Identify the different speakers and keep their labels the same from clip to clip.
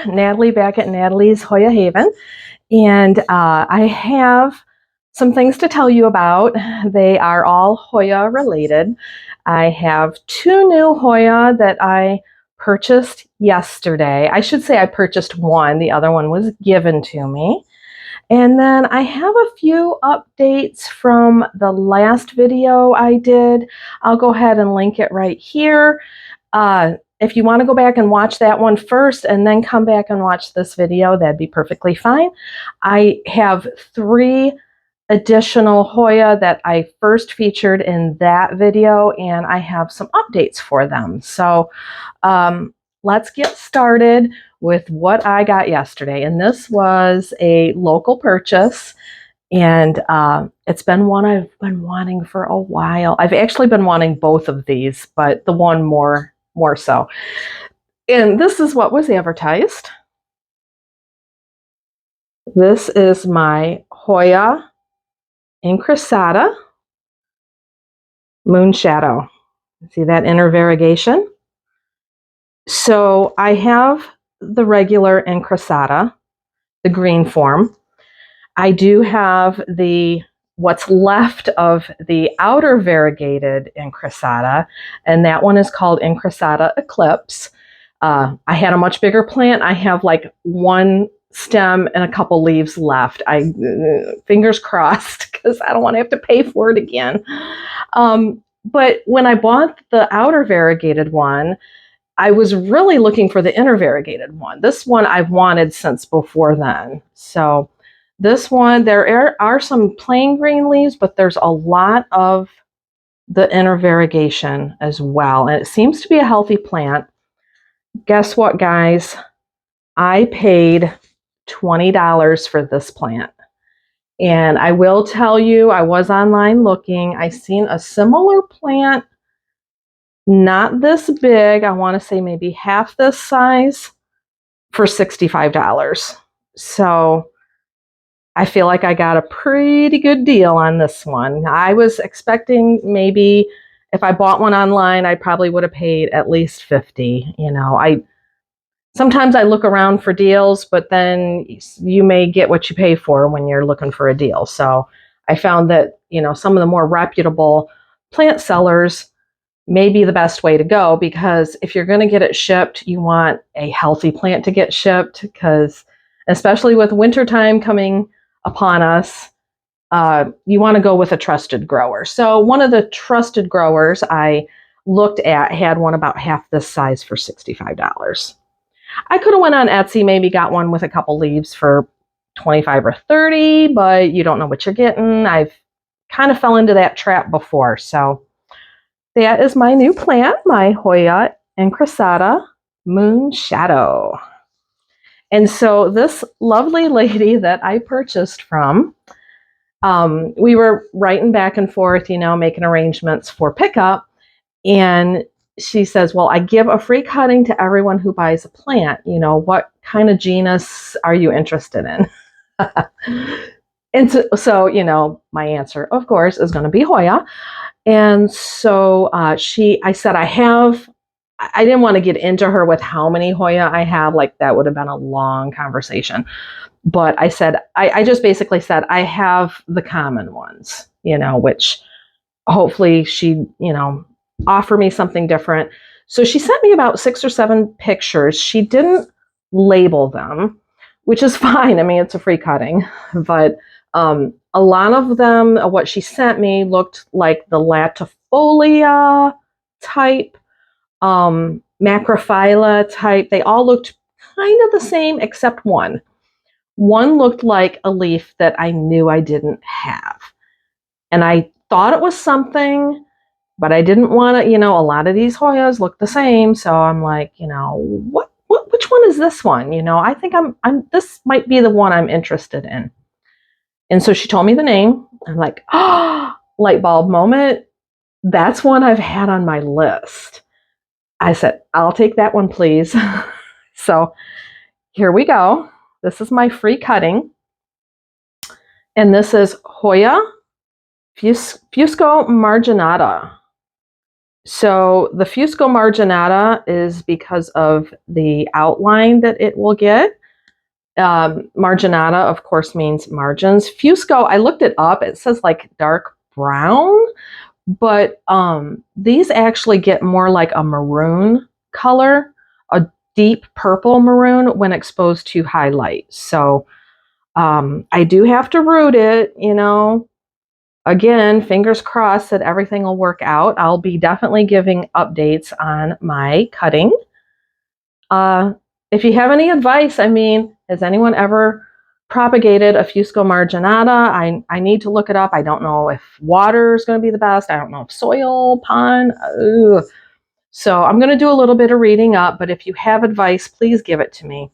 Speaker 1: Natalie back at Natalie's Hoya Haven, and I have some things to tell you about. They are all Hoya related. I have two new Hoya that I purchased yesterday. I should say I purchased one, the other one was given to me. And then I have a few updates from the last video I did. I'll go ahead and link it right here. If you want to go back and watch that one first and then come back and watch this video, that'd be perfectly fine. I have 3 additional Hoya that I first featured in that video, and I have some updates for them. So let's get started with what I got yesterday. And this was a local purchase, and it's been one I've been wanting for a while. I've actually been wanting both of these, but the one more so. And this is what was advertised. This is my Hoya Angela Moon Shadow. See that inner variegation? So I have the regular Angela, the green form. I do have what's left of the outer variegated Angela, and that one is called Angela Eclipse. I had a much bigger plant. I have like 1 stem and a couple leaves left. Fingers crossed, because I don't want to have to pay for it again. But when I bought the outer variegated one, I was really looking for the inner variegated one. This one I've wanted since before then. So this one, there are some plain green leaves, but there's a lot of the inner variegation as well. And it seems to be a healthy plant. Guess what, guys? I paid $20 for this plant. And I will tell you, I was online looking. I seen a similar plant, not this big, I want to say maybe half this size, for $65. So I feel like I got a pretty good deal on this one. I was expecting maybe if I bought one online, I probably would have paid at least $50. You know, sometimes I look around for deals, but then you may get what you pay for when you're looking for a deal. So I found that, you know, some of the more reputable plant sellers may be the best way to go, because if you're going to get it shipped, you want a healthy plant to get shipped, because especially with wintertime coming upon us, you want to go with a trusted grower. So one of the trusted growers I looked at had one about half this size for $65. I could have went on Etsy, maybe got one with a couple leaves for $25 or $30, but you don't know what you're getting. I've kind of fell into that trap before. So that is my new plant, my Hoya Angela Moon Shadow. And so this lovely lady that I purchased from, we were writing back and forth, you know, making arrangements for pickup. And she says, well, I give a free cutting to everyone who buys a plant. You know, what kind of genus are you interested in? And so, you know, my answer, of course, is going to be Hoya. And so I said, I didn't want to get into her with how many Hoya I have. Like, that would have been a long conversation. But I said, I just basically said, I have the common ones, you know, which hopefully she, you know, offer me something different. So she sent me about 6 or 7 pictures. She didn't label them, which is fine. I mean, it's a free cutting, but a lot of them, what she sent me, looked like the latifolia type, macrophylla type. They all looked kind of the same except one. One looked like a leaf that I knew I didn't have. And I thought it was something, but I didn't want to, you know, a lot of these Hoyas look the same. So I'm like, you know, which one is this one? You know, I think this might be the one I'm interested in. And so she told me the name. I'm like, oh, light bulb moment. That's one I've had on my list. I said, I'll take that one, please. So here we go. This is my free cutting. And this is Hoya Fusco Marginada. So the Fusco Marginada is because of the outline that it will get. Marginata, of course, means margins. Fusco, I looked it up. It says like dark brown, but these actually get more like a maroon color, a deep purple maroon when exposed to highlight. So I do have to root it, you know. Again, fingers crossed that everything will work out. I'll be definitely giving updates on my cutting. If you have any advice, I mean, has anyone ever propagated a Fusco marginata? I need to look it up. I don't know if water is going to be the best. I don't know if soil, pond. Ugh. So I'm going to do a little bit of reading up, but if you have advice, please give it to me.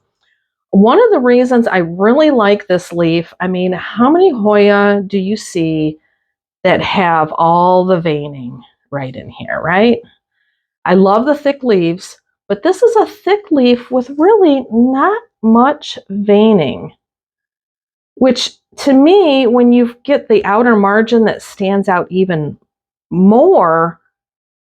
Speaker 1: One of the reasons I really like this leaf, I mean, how many Hoya do you see that have all the veining right in here, right? I love the thick leaves, but this is a thick leaf with really not much veining, which to me, when you get the outer margin that stands out even more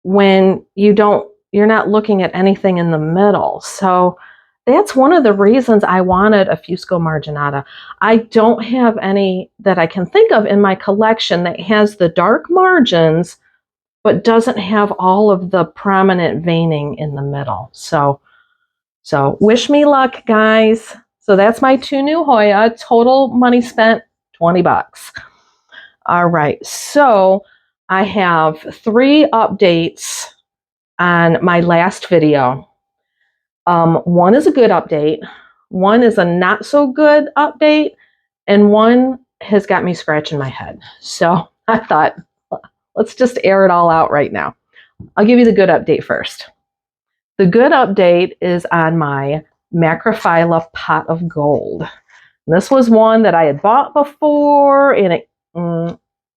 Speaker 1: when you're not looking at anything in the middle. So that's one of the reasons I wanted a Fusco marginata. I don't have any that I can think of in my collection that has the dark margins but doesn't have all of the prominent veining in the middle. So wish me luck, guys. So that's my 2 new Hoya. Total money spent, 20 bucks. All right, so I have 3 updates on my last video. One is a good update, one is a not so good update, and one has got me scratching my head. So I thought, let's just air it all out right now. I'll give you the good update first. The good update is on my Macril pot of gold. And this was one that I had bought before, and it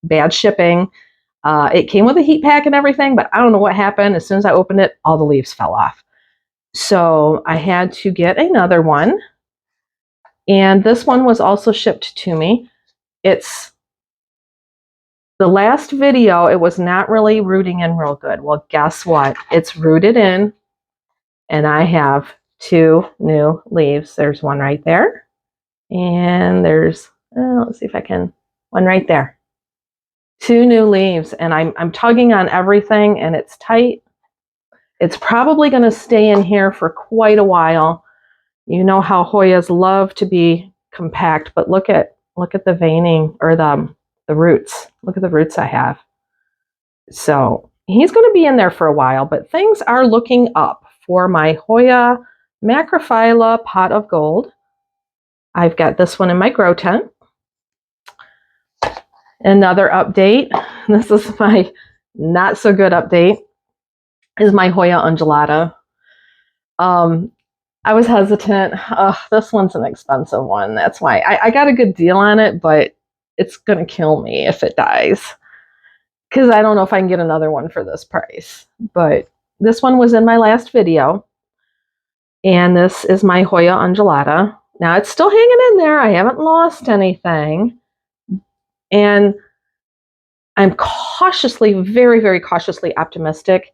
Speaker 1: bad shipping. It came with a heat pack and everything, but I don't know what happened. As soon as I opened it, all the leaves fell off. So I had to get another one. And this one was also shipped to me. It's the last video, it was not really rooting in real good. Well, guess what? It's rooted in, and I have 2 new leaves. There's one right there, and there's, let's see if I can, one right there. 2 new leaves, and I'm tugging on everything, and it's tight. It's probably going to stay in here for quite a while. You know how Hoyas love to be compact, but look at the veining, or the roots. Look at the roots I have. So he's going to be in there for a while, but things are looking up for my Hoya Macril pot of gold. I've got this one in my grow tent. Another update, this is my not so good update, is my Hoya Angela. I was hesitant. This one's an expensive one. That's why I got a good deal on it, but it's going to kill me if it dies, because I don't know if I can get another one for this price. But this one was in my last video, and this is my Hoya Angela. Now it's still hanging in there. I haven't lost anything, and I'm cautiously, very, very cautiously optimistic.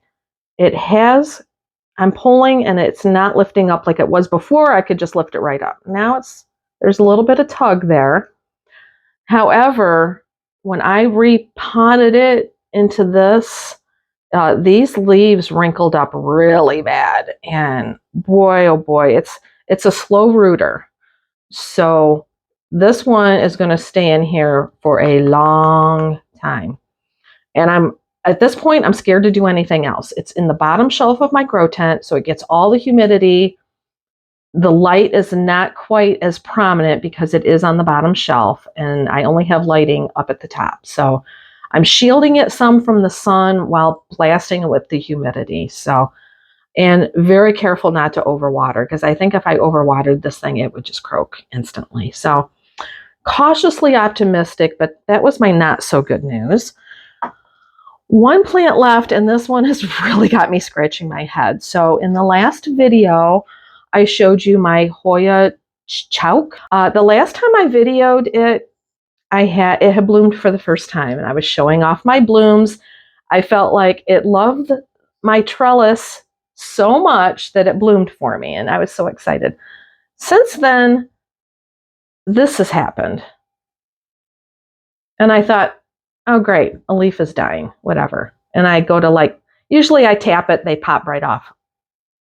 Speaker 1: I'm pulling and it's not lifting up like it was before. I could just lift it right up. Now there's a little bit of tug there. However, when I repotted it into this, these leaves wrinkled up really bad. And boy, oh boy, it's a slow rooter. So this one is going to stay in here for a long time. And at this point, I'm scared to do anything else. It's in the bottom shelf of my grow tent, so it gets all the humidity. The light is not quite as prominent because it is on the bottom shelf, and I only have lighting up at the top. So I'm shielding it some from the sun while blasting it with the humidity. And very careful not to overwater, because I think if I overwatered this thing, it would just croak instantly. So cautiously optimistic, but that was my not so good news. One plant left, and this one has really got me scratching my head. So in the last video, I showed you my Hoya Chouk. The last time I videoed it, it had bloomed for the first time, and I was showing off my blooms. I felt like it loved my trellis so much that it bloomed for me, and I was so excited. Since then, this has happened. And I thought, oh, great, a leaf is dying, whatever. And I go to usually I tap it, they pop right off.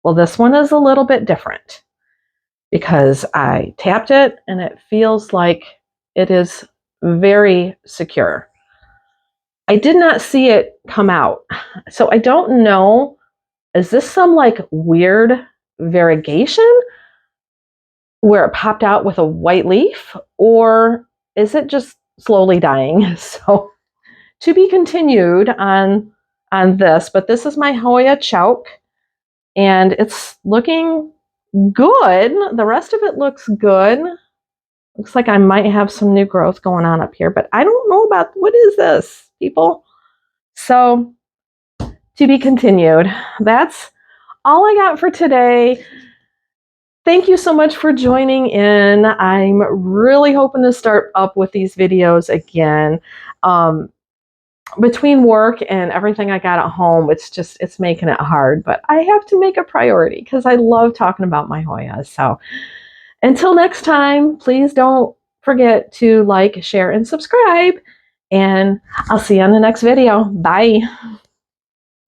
Speaker 1: Well, this one is a little bit different because I tapped it and it feels like it is very secure. I did not see it come out. So I don't know, is this some weird variegation where it popped out with a white leaf, or is it just slowly dying? So to be continued on this, but this is my Hoya choke and it's looking good. The rest of it looks good. Looks like I might have some new growth going on up here, but I don't know about, what is this, people? So to be continued. That's all I got for today. Thank you so much for joining in. I'm really hoping to start up with these videos again. Between work and everything I got at home, it's making it hard, but I have to make a priority because I love talking about my Hoyas. So until next time, please don't forget to like, share, and subscribe, and I'll see you on the next video. Bye.